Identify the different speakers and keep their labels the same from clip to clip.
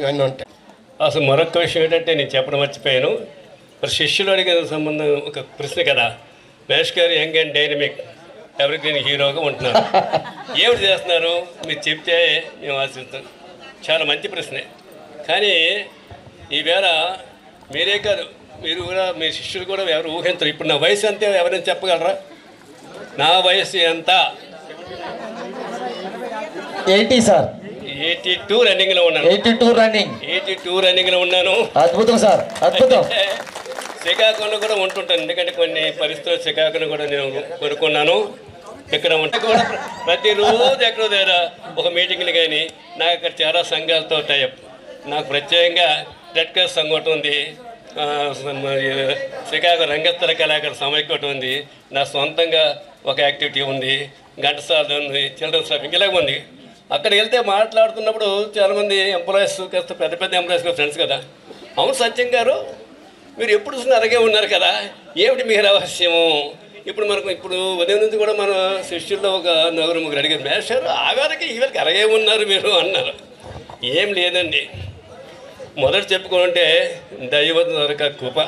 Speaker 1: ఇవన్నీ ఉంటాయి.
Speaker 2: అసలు మరొక విషయం ఏంటంటే నేను చెప్పడం మర్చిపోయాను. మరి శిష్యులు అడిగిన సంబంధం ఒక ప్రశ్న కదా. మహేష్ గారు యంగ్ అండ్ డైనమిక్ ఎవరి గ్రీన్ హీరోగా ఉంటున్నారు. ఏమిటి చేస్తున్నారు మీరు చెప్తే మేము ఆశిస్తాం. చాలా మంచి ప్రశ్నే. కానీ ఈవేళ మీరే కాదు, మీరు కూడా మీ శిష్యులు కూడా ఎవరు ఊహించరు. ఇప్పుడు నా వయసు అంతే ఎవరైనా చెప్పగలరా? నా వయసు ఎంత?
Speaker 3: 80 సార్.
Speaker 2: 82 రన్నింగ్లో ఉన్నాను. 82 రన్నింగ్లో ఉన్నాను.
Speaker 3: అద్భుతం సార్, అద్భుతం.
Speaker 2: శ్రీకాకుళంలో కూడా ఉంటుంటాను, ఎందుకంటే కొన్ని పరిస్థితులు శ్రీకాకుళం కూడా నేను కొనుక్కున్నాను. ఇక్కడ ఉంటే కూడా ప్రతిరోజు ఎక్కడో దగ్గర ఒక మీటింగ్లు కానీ నాకు అక్కడ చాలా సంఘాలతో టైప్. నాకు ప్రత్యేకంగా రెడ్ క్రాస్ సంఘం ఒకటి ఉంది, శ్రీకాకుళం రంగస్థల కళాకార సమైక్య ఒకటి ఉంది, నా సొంతంగా ఒక యాక్టివిటీ ఉంది, ఘంటసాల ఉంది, చిల్డ్రన్స్ క్లబ్ ఇలాగ ఉంది. అక్కడికి వెళ్తే మాట్లాడుతున్నప్పుడు చాలామంది ఎంప్లాయీస్ కాస్త పెద్ద పెద్ద ఎంప్లాయీస్ ఫ్రెండ్స్ కదా. అవును సత్యం గారు, మీరు ఎప్పుడు చూసినా అలాగే ఉన్నారు కదా, ఏమిటి మీ రహస్యము? ఇప్పుడు ఉదయం నుంచి కూడా మన శిష్యుల్లో ఒక నలుగురు ముగ్గురు అడిగారు, మేషారు ఆగారికి ఈవేళకి అలాగే ఉన్నారు మీరు అన్నారు. ఏం లేదండి, మొదట చెప్పుకుంటే దైవ కృప,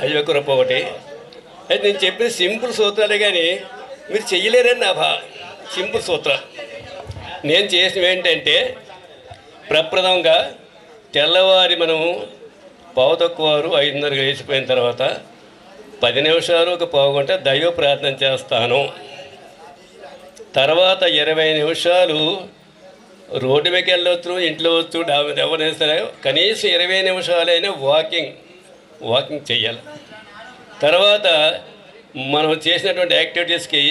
Speaker 2: దైవ కృప ఒకటి. అయితే నేను చెప్పిన సింపుల్ సూత్రాలే కానీ మీరు చెయ్యలేరని నా సింపుల్ సూత్రాలు. నేను చేసినవి ఏంటంటే ప్రప్రథమంగా తెల్లవారి మనము పావు తక్కువ 5:30 వేసిపోయిన తర్వాత 10 నిమిషాలు ఒక పావుగంట దైవ ప్రార్థన చేస్తాను. తర్వాత 20 నిమిషాలు రోడ్డు మీదకి వెళ్ళొచ్చు, ఇంట్లో వచ్చు, ఎవరైనా సరే కనీసం 20 నిమిషాలైనా వాకింగ్ చెయ్యాలి. తర్వాత మనం చేసినటువంటి యాక్టివిటీస్కి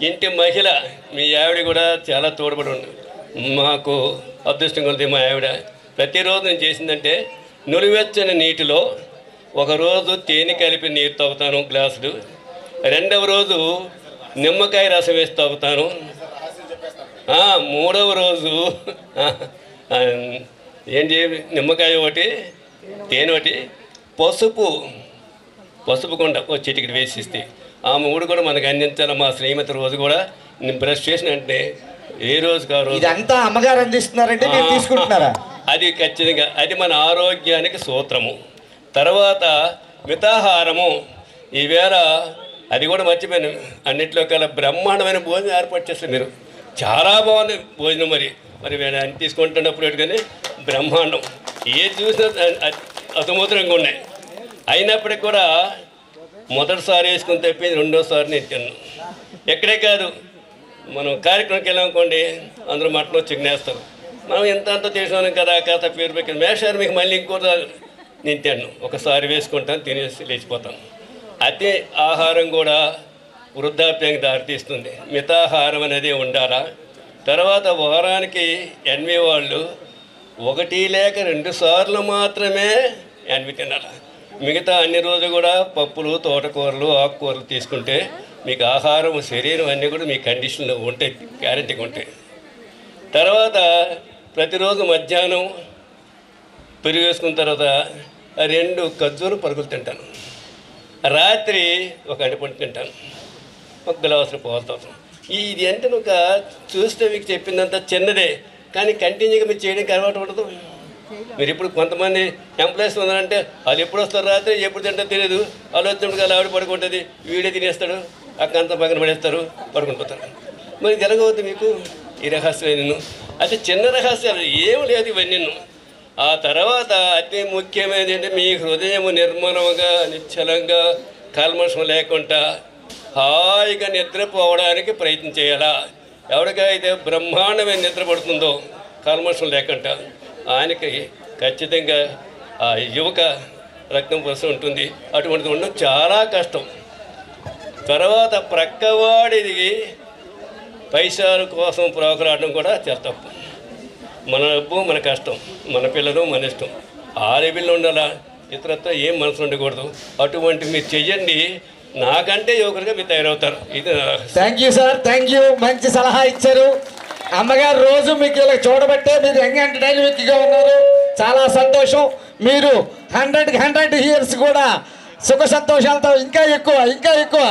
Speaker 2: ఇంటి మహిళ మీ ఆవిడ కూడా చాలా తోడ్పడి ఉంది. మాకు అదృష్టం కొద్ది మా ఆవిడ ప్రతిరోజు నేను చేసిందంటే నులివెచ్చని నీటిలో ఒకరోజు తేనె కలిపి నీరు తాగుతాను గ్లాసులు, రెండవ రోజు నిమ్మకాయ రసం వేసి తాగుతాను, మూడవ రోజు ఏంటి నిమ్మకాయ ఒకటి, తేనె ఒకటి, పసుపు కొండ ఒక చిటికి వేసిస్తే ఆ మూడు కూడా మనకు అందించాలి. మా శ్రీమతి రోజు కూడా నేను బ్రష్ చేసిన అంటే ఏ రోజు కాదు
Speaker 3: ఇదంతా అమ్మగారు అందిస్తున్నారంటే మీరు తీసుకుంటున్నారా?
Speaker 2: అది ఖచ్చితంగా అది మన ఆరోగ్యానికి సూత్రము. తర్వాత మితాహారము. ఈవేళ అది కూడా మర్చిపోయాను, అన్నింటిలో కల్లా బ్రహ్మాండమైన భోజనం ఏర్పాటు చేస్తారు మీరు. చాలా బాగుంది భోజనం. మరి అన్ని తీసుకుంటున్నప్పుడు కానీ బ్రహ్మాండం ఏది చూసినా అసముద్రంగా ఉన్నాయి. అయినప్పటికీ కూడా మొదటిసారి వేసుకుని తప్పింది రెండోసారి నేను తిన్నాను. ఎక్కడే కాదు, మనం కార్యక్రమంకి వెళ్ళామనుకోండి అందరూ మటన్ చికెన్ వేస్తారు. మనం ఎంత చేసాను కదా కాస్త పేరు పెట్టి మేషారు మీకు మళ్ళీ ఇంకోటి నేను తిన్నాను. ఒకసారి వేసుకుంటాను, తినేసి లేచిపోతాను. అతి ఆహారం కూడా వృద్ధాప్యానికి దారితీస్తుంది. మితాహారం అనేది ఉండాలా. తర్వాత వారానికి ఎన్వి వాళ్ళు 1 లేక 2 సార్లు మాత్రమే ఎన్వి తినాలి. మిగతా అన్ని రోజులు కూడా పప్పులు, తోటకూరలు, ఆకుకూరలు తీసుకుంటే మీకు ఆహారం, శరీరం అన్నీ కూడా మీ కండిషన్లో ఉంటాయి, గ్యారెంటీగా ఉంటాయి. తర్వాత ప్రతిరోజు మధ్యాహ్నం పెరుగు వేసుకున్న తర్వాత 2 ఖర్జూరు పరుగులు తింటాను. రాత్రి ఒక అడిపండు తింటాను, ఒక గ్లాసులు పాలు తాగుతాను. ఇది అంటే ఒక చూస్తే మీకు చెప్పిందంతా చిన్నదే, కానీ కంటిన్యూగా మీరు చేయడానికి అలవాటు ఉండదు. మీరు ఇప్పుడు కొంతమంది ఎంప్లాయీస్ ఉన్నారంటే వాళ్ళు ఎప్పుడు వస్తారు, రాత్రి ఎప్పుడు తింటారో తెలియదు. వాళ్ళు వచ్చినప్పుడు ఆవిడ పడుకుంటుంది, వీడే తినేస్తాడు, అక్కంతా పక్కన పడేస్తారు, పడుకుంటారు. మరి జరగవద్దు మీకు ఈ రహస్యం. నేను అతి చిన్న రహస్యాలు ఏం లేదు ఇవన్నీ. ఆ తర్వాత అతి ముఖ్యమైనది అంటే మీ హృదయం నిర్మలంగా, నిశ్చలంగా, కల్మషం లేకుండా హాయిగా నిద్రపోవడానికి ప్రయత్నం చేయాలా. ఎవరికైతే బ్రహ్మాండమైన నిద్ర పడుతుందో కల్మషం లేకుండా ఆయనకి ఖచ్చితంగా ఆ యువక రక్తం పరుసు ఉంటుంది. అటువంటిది ఉండడం చాలా కష్టం. తర్వాత ప్రక్కవాడిది పైసల కోసం ప్రోకరాడడం కూడా చాలా తప్పు. మన డబ్బు మన కష్టం, మన పిల్లలు మన ఇష్టం, ఆ లెవెల్లో ఉండాలా. ఇతరత్వ ఏం మనసు ఉండకూడదు. అటువంటి మీరు చెయ్యండి, నాకంటే యువకులుగా మీరు తయారవుతారు. ఇది
Speaker 3: thank you sir, thank you. మంచి సలహా ఇచ్చారు. అమ్మగారు రోజు మీకు ఇలా చూడబట్టే మీరు యంగ్ అండ్ డైనమిక్గా ఉన్నారు. చాలా సంతోషం. మీరు 100 ఇయర్స్ కూడా సుఖ సంతోషాలతో ఇంకా ఎక్కువ